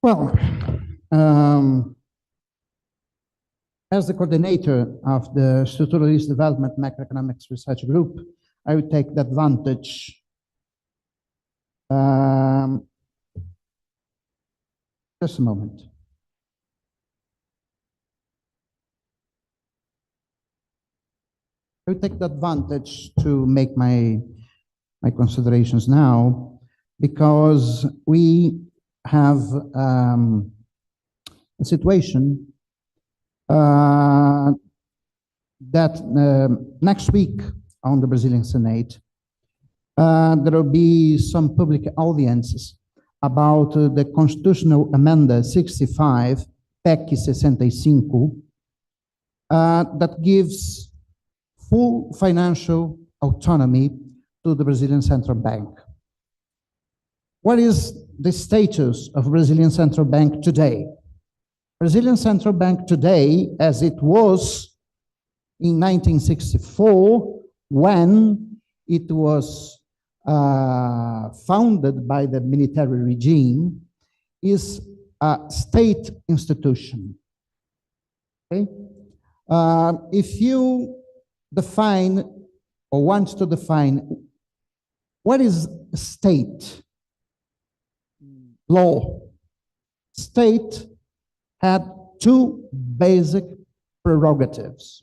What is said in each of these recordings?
Well, as the coordinator of the Structural Risk Development Macroeconomics Research Group, I would take the advantage just a moment. I would take the advantage to make my considerations now, because we have a situation that next week on the Brazilian Senate, there will be some public audiences about the Constitutional Amendment 65, PEC 65, that gives full financial autonomy to the Brazilian Central Bank. What is the status of Brazilian Central Bank today? Brazilian Central Bank today, as it was in 1964, when it was founded by the military regime, is a state institution. Okay? If you define or want to define what is state law, state had two basic prerogatives: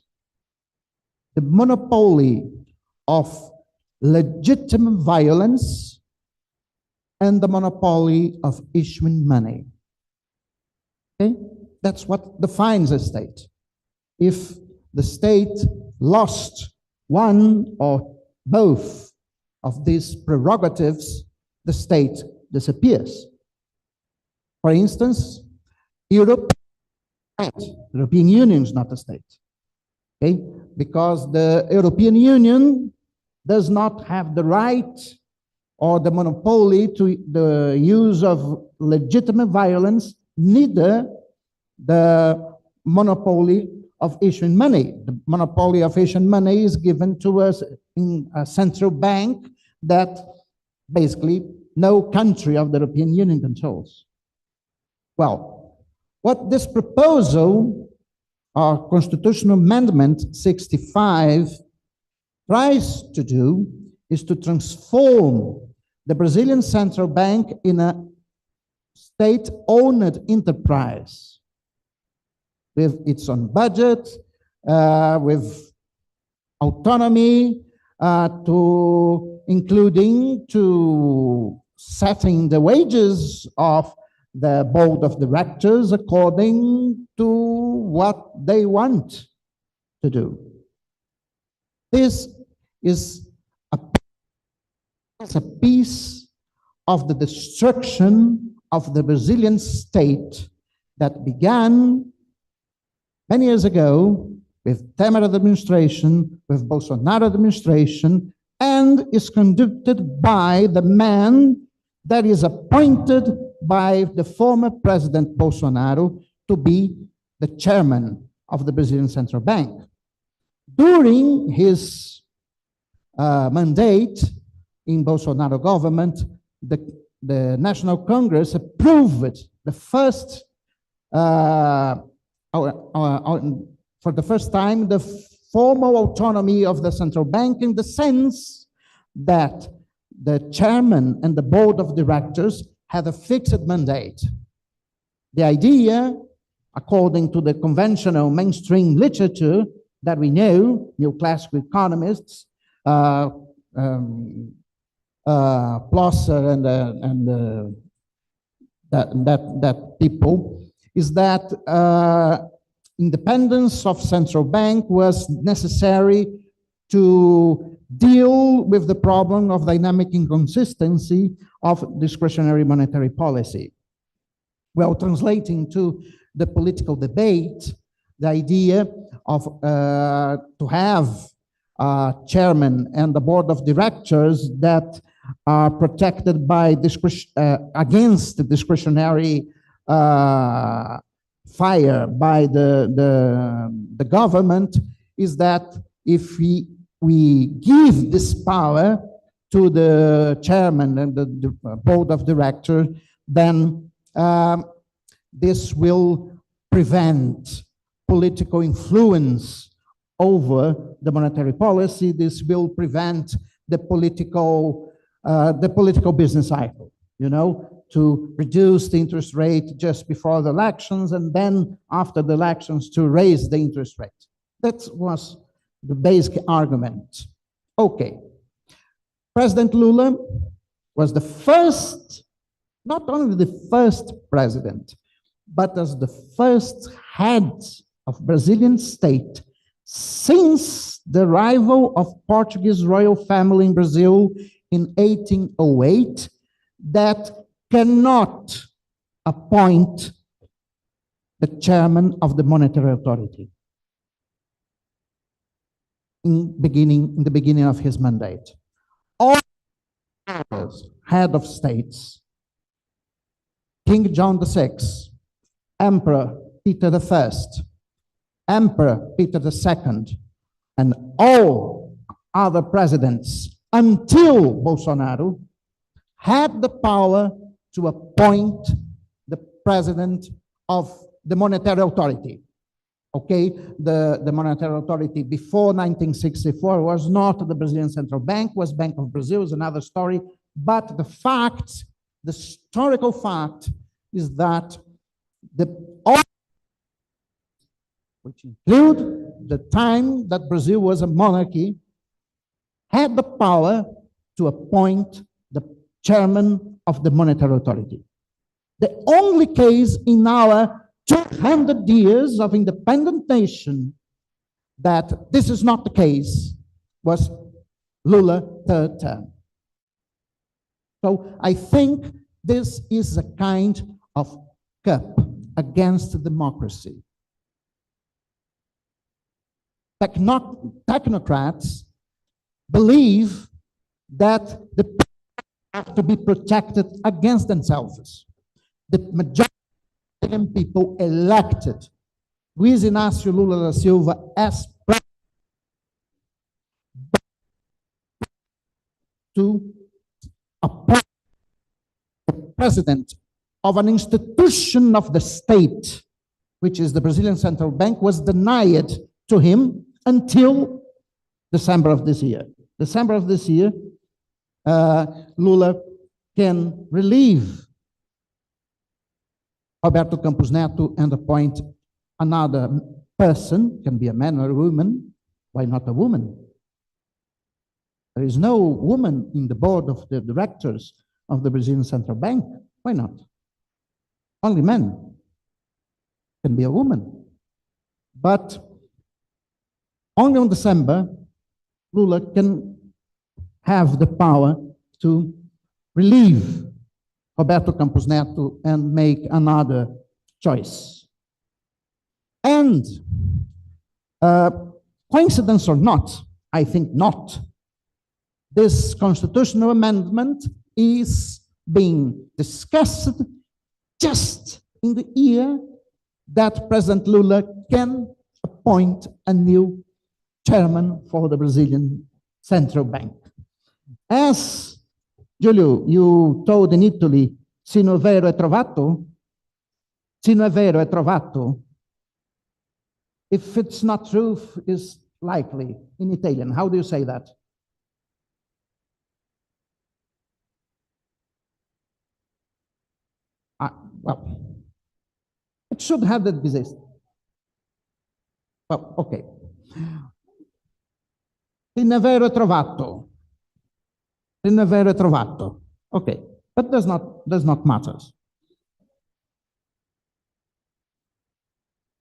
the monopoly of legitimate violence and the monopoly of issuing money. Okay? That's what defines a state. If the state lost one or both of these prerogatives, the state disappears. For instance, the European Union is not a state, okay? Because the European Union does not have the right or the monopoly to the use of legitimate violence, neither the monopoly of issuing money. The monopoly of issuing money is given to us in a central bank that basically no country of the European Union controls. Well, what this proposal, our Constitutional Amendment 65, tries to do is to transform the Brazilian Central Bank in a state-owned enterprise with its own budget, with autonomy, including to setting the wages of the board of directors according to what they want to do. This is a piece of the destruction of the Brazilian state that began many years ago with Temer administration, with Bolsonaro administration, and is conducted by the man that is appointed by the former President Bolsonaro to be the chairman of the Brazilian Central Bank. During his mandate in Bolsonaro government, the National Congress approved the first, for the first time, the formal autonomy of the central bank, in the sense that the chairman and the board of directors had a fixed mandate. The idea, according to the conventional mainstream literature that we know, neoclassical economists, Plosser and that people, is that independence of central bank was necessary to deal with the problem of dynamic inconsistency of discretionary monetary policy. Well, translating to the political debate, the idea of to have a chairman and the board of directors that are protected by against the discretionary fire by the government, is that if we give this power to the chairman and the board of directors, then this will prevent political influence over the monetary policy. This will prevent the political business cycle, you know, to reduce the interest rate just before the elections and then after the elections to raise the interest rate. That was the basic argument. Okay. President Lula was the first, not only the first president, but as the first head of Brazilian state since the arrival of Portuguese royal family in Brazil in 1808 that cannot appoint the chairman of the monetary authority in the beginning of his mandate. All head of states, King John VI, Emperor Peter I, Emperor Peter II, and all other presidents until Bolsonaro had the power to appoint the president of the monetary authority. Okay, the monetary authority before 1964 was not the Brazilian Central Bank, was Bank of Brazil, is another story. But the fact, the historical fact, is that all, which include the time that Brazil was a monarchy, had the power to appoint the chairman of the monetary authority. The only case in our 200 years of independent nation that this is not the case was Lula third term. So I think this is a kind of cup against democracy. Technocrats believe that the people have to be protected against themselves. The majority of people elected Luiz Inácio Lula da Silva as president to appoint the president of an institution of the state, which is the Brazilian Central Bank, was denied to him until December of this year. December of this year, Lula can relieve Roberto Campos Neto and appoint another person, can be a man or a woman. Why not a woman? There is no woman in the board of the directors of the Brazilian Central Bank. Why not? Only men can be a woman. But only on December, Lula can have the power to relieve Roberto Campos Neto and make another choice. And coincidence or not, I think not, this constitutional amendment is being discussed just in the year that President Lula can appoint a new chairman for the Brazilian Central Bank. As Giulio, you told in Italy, se non è vero è trovato. Se non è vero è trovato. If it's not true, it's likely in Italian. How do you say that? Well, it should have that exist. Well, okay. Se non è vero è trovato. Se non è vero è trovato. Okay, but does not matter.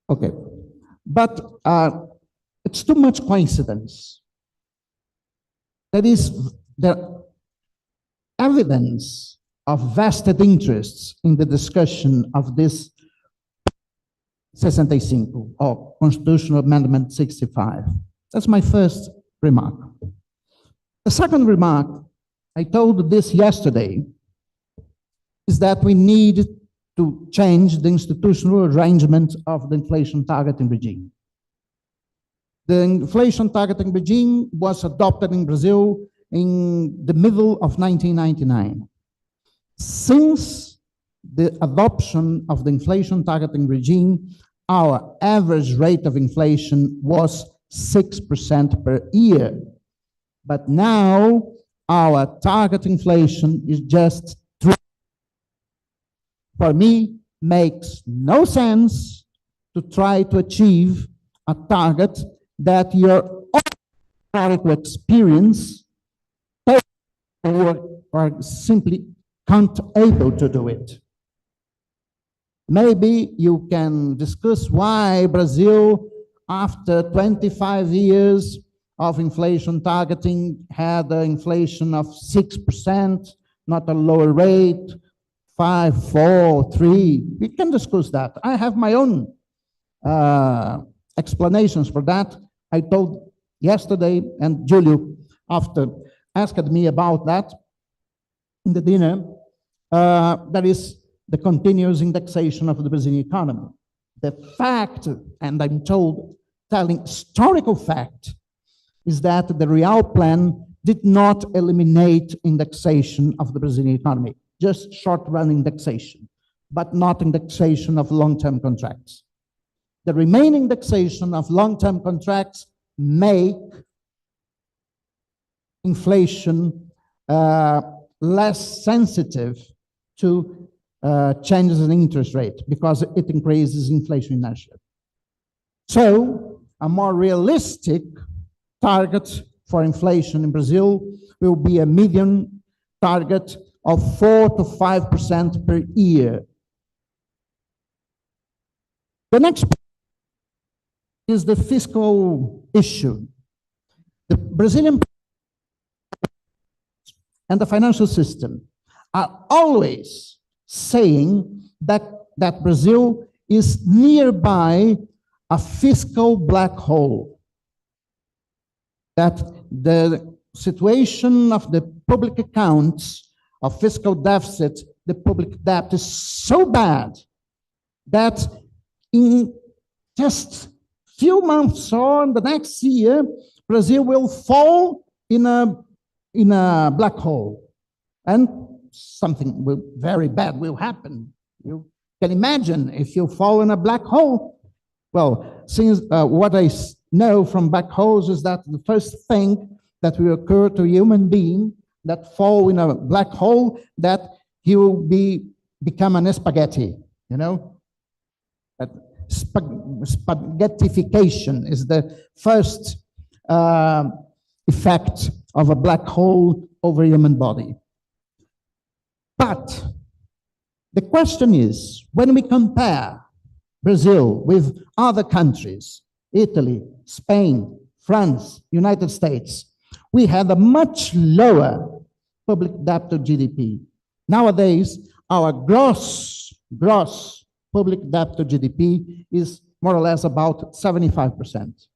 Okay, but it's too much coincidence. That is the evidence of vested interests in the discussion of this 65 or Constitutional Amendment 65. That's my first remark. The second remark, I told this yesterday, is that we need to change the institutional arrangement of the inflation targeting regime. The inflation targeting regime was adopted in Brazil in the middle of 1999. Since the adoption of the inflation targeting regime, our average rate of inflation was 6% per year. But now our target inflation is just 3%. For me, makes no sense to try to achieve a target that your historical experience or simply can't able to do it. Maybe you can discuss why Brazil, after 25 years of inflation targeting, had an inflation of 6%, not a lower rate, 5, 4, 3. We can discuss that. I have my own explanations for that. I told yesterday, and Julio, after asked me about that in the dinner, that is the continuous indexation of the Brazilian economy. The fact, and I'm telling historical fact, is that the real plan did not eliminate indexation of the Brazilian economy, just short-run indexation, but not indexation of long-term contracts. The remaining indexation of long-term contracts make inflation less sensitive to changes in interest rate because it increases inflation inertia. So a more realistic target for inflation in Brazil will be a median target of 4 to 5% per year. The next is the fiscal issue. The Brazilian and the financial system are always saying that Brazil is nearby a fiscal black hole, that the situation of the public accounts, of fiscal deficit, the public debt is so bad that in just few months or in the next year, Brazil will fall in a black hole, and something very bad will happen. You can imagine if you fall in a black hole. Well, since what I know from black holes is that the first thing that will occur to a human being that fall in a black hole, that he will become an spaghetti, you know? That spaghettification is the first effect of a black hole over a human body. But the question is, when we compare Brazil with other countries, Italy, Spain, France, United States, we had a much lower public debt to GDP. Nowadays, our gross public debt to GDP is more or less about 75%.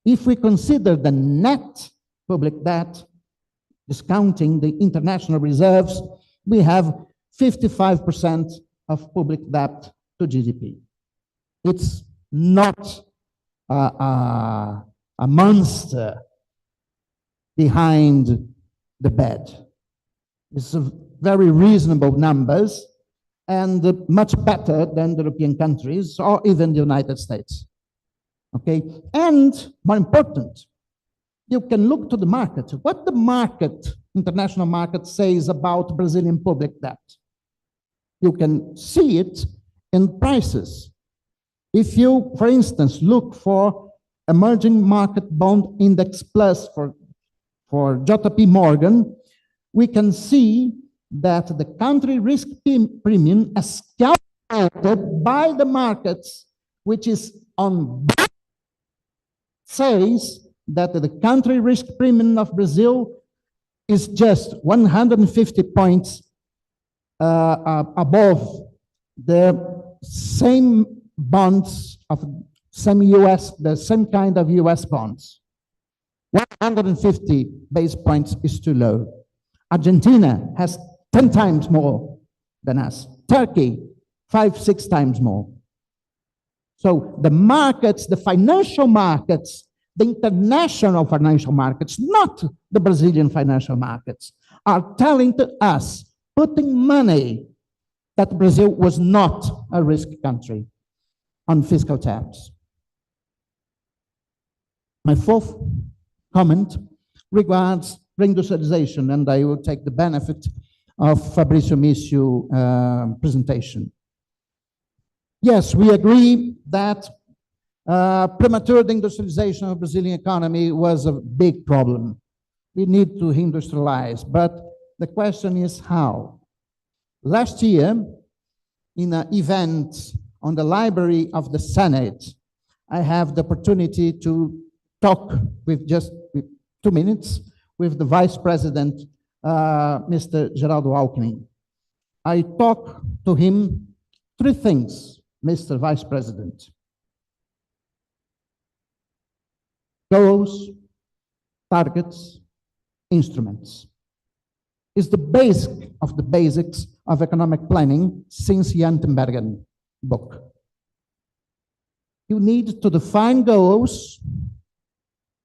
If we consider the net public debt, discounting the international reserves, we have 55% of public debt to GDP. It's not a monster behind the bed. It's a very reasonable numbers and much better than the European countries or even the United States. Okay, and more important, you can look to the market. What the market, international market, says about Brazilian public debt. You can see it in prices. If you, for instance, look for emerging market bond index plus for JP Morgan, we can see that the country risk premium as calculated by the markets, which is on says that the country risk premium of Brazil is just 150 points above the same bonds of the same kind of US bonds. 150 base points is too low. Argentina has 10 times more than us. Turkey, 5, 6 times more. So the markets, the financial markets, the international financial markets, not the Brazilian financial markets, are telling to us, putting money that Brazil was not a risk country on fiscal terms. My fourth comment regards reindustrialization, and I will take the benefit of Fabrício Missio's presentation. Yes, we agree that premature industrialization of the Brazilian economy was a big problem. We need to reindustrialize, but the question is how. Last year, in an event on the Library of the Senate, I have the opportunity to talk with just 2 minutes with the Vice President, Mr. Geraldo Alckmin. I talked to him 3 things, Mr. Vice President. Goals, targets, instruments. Is the basic of the basics of economic planning since Jan Tinbergen book. You need to define goals,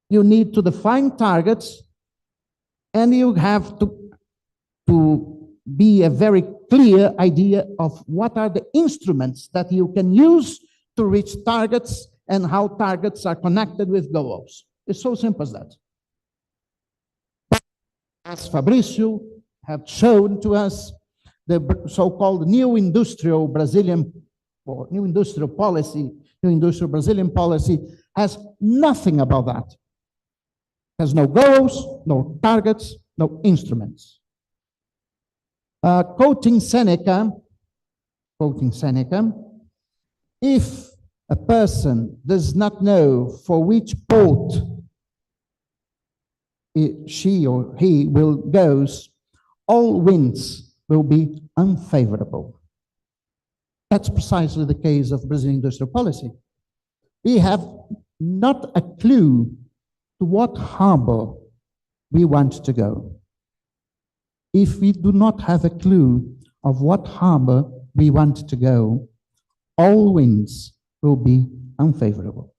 you need to define targets, and you have to be a very clear idea of what are the instruments that you can use to reach targets and how targets are connected with goals. It's so simple as that. As Fabrício have shown to us, the so-called new industrial Brazilian, or new industrial policy, new industrial Brazilian policy has nothing about that. Has no goals, no targets, no instruments. Quoting Seneca, if a person does not know for which port she or he will goes, all winds will be unfavorable. That's precisely the case of Brazilian industrial policy. We have not a clue to what harbor we want to go. If we do not have a clue of what harbor we want to go, all winds will be unfavorable.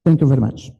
Thank you very much.